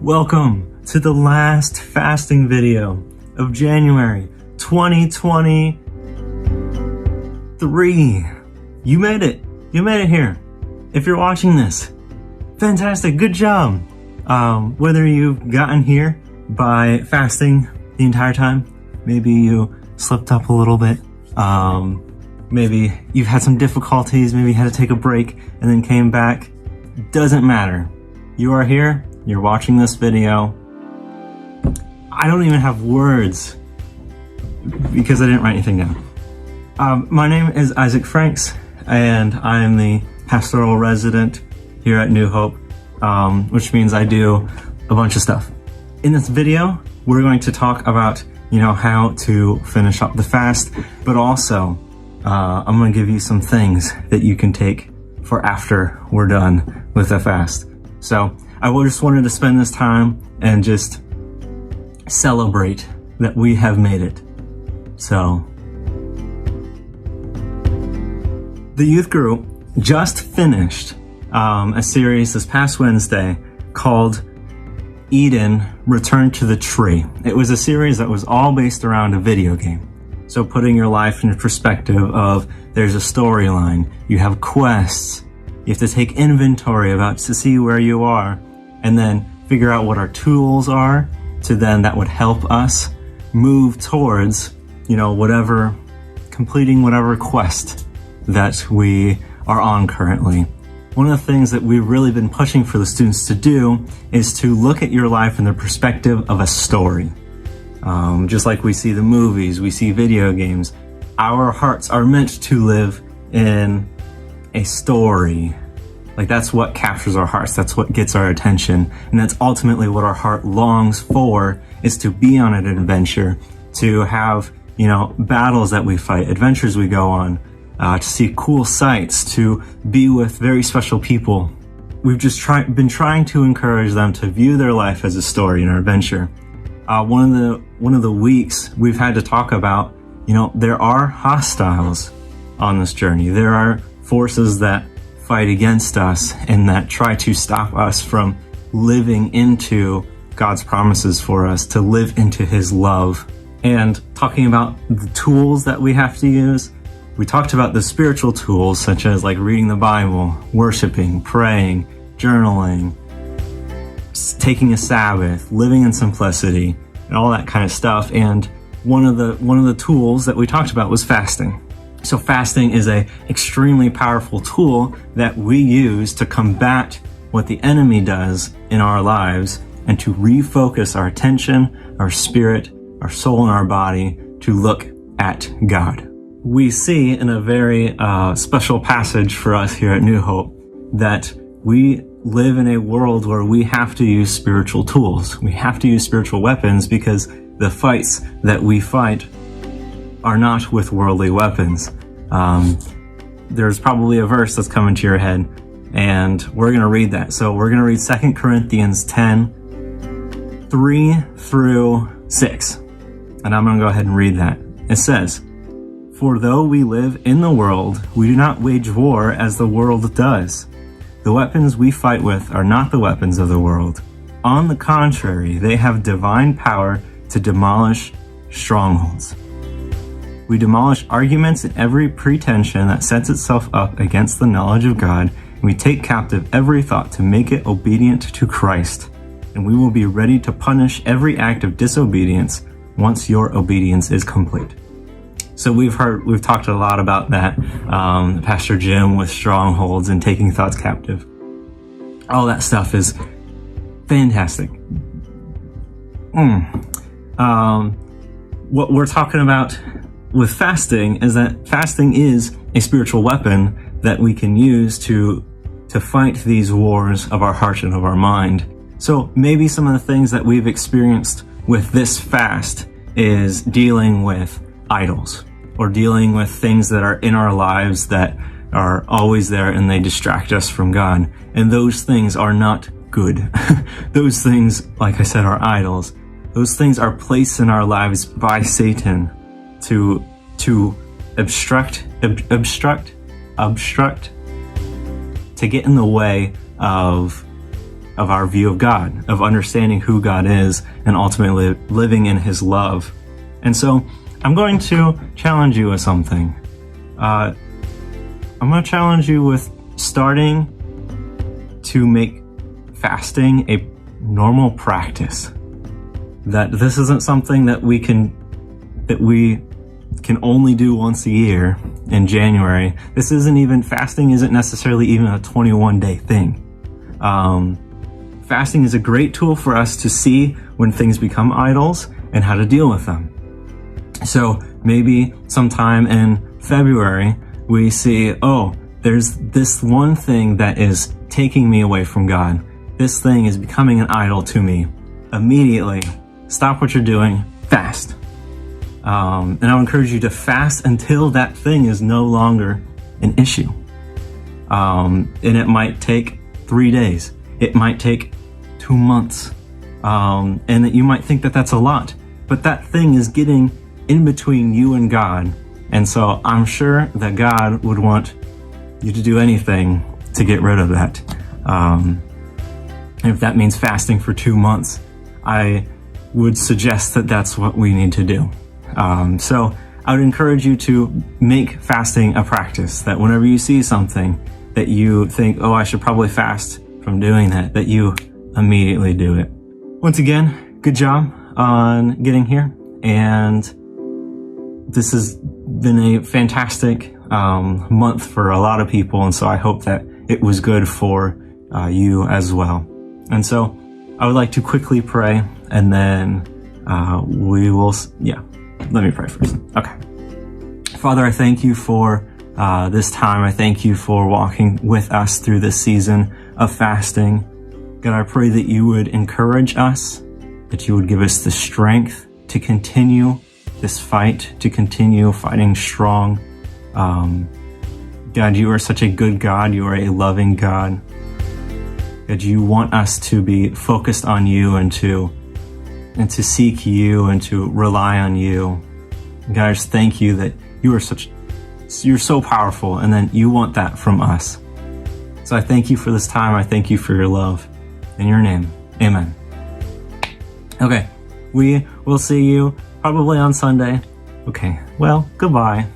Welcome to the last fasting video of January 2023. You made it. You made it here. If you're watching this, fantastic. Good job. Whether you've gotten here by fasting the entire time, maybe you slipped up a little bit, maybe you've had some difficulties, maybe you had to take a break and then came back. Doesn't matter. You are here. You're watching this video. I don't even have words because I didn't write anything down. My name is Isaac Franks, and I am the pastoral resident here at New Hope, which means I do a bunch of stuff. In this video, we're going to talk about, how to finish up the fast, but also I'm going to give you some things that you can take for after we're done with the fast. So I just wanted to spend this time and just celebrate that we have made it. So the youth group just finished a series this past Wednesday called Eden Return to the Tree. It was a series that was all based around a video game. So putting your life in perspective of there's a storyline, you have quests, you have to take inventory to see where you are, and then figure out what our tools are that would help us move towards, completing whatever quest that we are on currently. One of the things that we've really been pushing for the students to do is to look at your life in the perspective of a story. Just like we see the movies, we see video games, our hearts are meant to live in a story. Like that's what captures our hearts, that's what gets our attention, and that's ultimately what our heart longs for, is to be on an adventure, to have, battles that we fight, adventures we go on, to see cool sights, to be with very special people. We've just been trying to encourage them to view their life as a story and an adventure. One of the weeks we've had to talk about, there are hostiles on this journey. There are forces that fight against us and that try to stop us from living into God's promises for us, to live into His love. And talking about the tools that we have to use, we talked about the spiritual tools such as like reading the Bible, worshiping, praying, journaling, taking a Sabbath, living in simplicity, and all that kind of stuff. And one of the tools that we talked about was fasting. So fasting is an extremely powerful tool that we use to combat what the enemy does in our lives and to refocus our attention, our spirit, our soul, and our body to look at God. We see in a very special passage for us here at New Hope that we live in a world where we have to use spiritual tools. We have to use spiritual weapons because the fights that we fight are not with worldly weapons. There's probably a verse that's coming to your head, and we're going to read that. So we're going to read 2 Corinthians 10, 3 through 6. And I'm going to go ahead and read that. It says, "For though we live in the world, we do not wage war as the world does. The weapons we fight with are not the weapons of the world. On the contrary, they have divine power to demolish strongholds. We demolish arguments and every pretension that sets itself up against the knowledge of God, and we take captive every thought to make it obedient to Christ. And we will be ready to punish every act of disobedience once your obedience is complete." So we've talked a lot about that. Pastor Jim with strongholds and taking thoughts captive. All that stuff is fantastic. What we're talking about with fasting is that fasting is a spiritual weapon that we can use to fight these wars of our heart and of our mind. So maybe some of the things that we've experienced with this fast is dealing with idols, or dealing with things that are in our lives that are always there and they distract us from God. And those things are not good. Those things, like I said, are idols. Those things are placed in our lives by Satan to obstruct, to get in the way of of our view of God, of understanding who God is, and ultimately living in His love. And so I'm going to challenge you with something. I'm going to challenge you with starting to make fasting a normal practice. That this isn't something that we can only do once a year in January. Fasting isn't necessarily even a 21-day thing. Fasting is a great tool for us to see when things become idols and how to deal with them. So maybe sometime in February, we see, oh, there's this one thing that is taking me away from God. This thing is becoming an idol to me. Immediately, stop what you're doing, fast. And I'll encourage you to fast until that thing is no longer an issue. And it might take 3 days. It might take 2 months. And that you might think that that's a lot, but that thing is getting in between you and God. And so I'm sure that God would want you to do anything to get rid of that. And if that means fasting for 2 months, I would suggest that that's what we need to do. So I would encourage you to make fasting a practice, that whenever you see something that you think, oh, I should probably fast from doing that, that you immediately do it. Once again, good job on getting here. And this has been a fantastic month for a lot of people. And so I hope that it was good for you as well. And so I would like to quickly pray, and then let me pray first. Okay. Father, I thank you for this time. I thank you for walking with us through this season of fasting. God, I pray that you would encourage us, that you would give us the strength to continue this fight, to continue fighting strong. God, you are such a good God. You are a loving God. God, you want us to be focused on you and to seek you and to rely on you. God, I just thank you that you're so powerful, and then you want that from us. So I thank you for this time. I thank you for your love. In your name, amen. Okay, we will see you probably on Sunday. Okay, well, goodbye.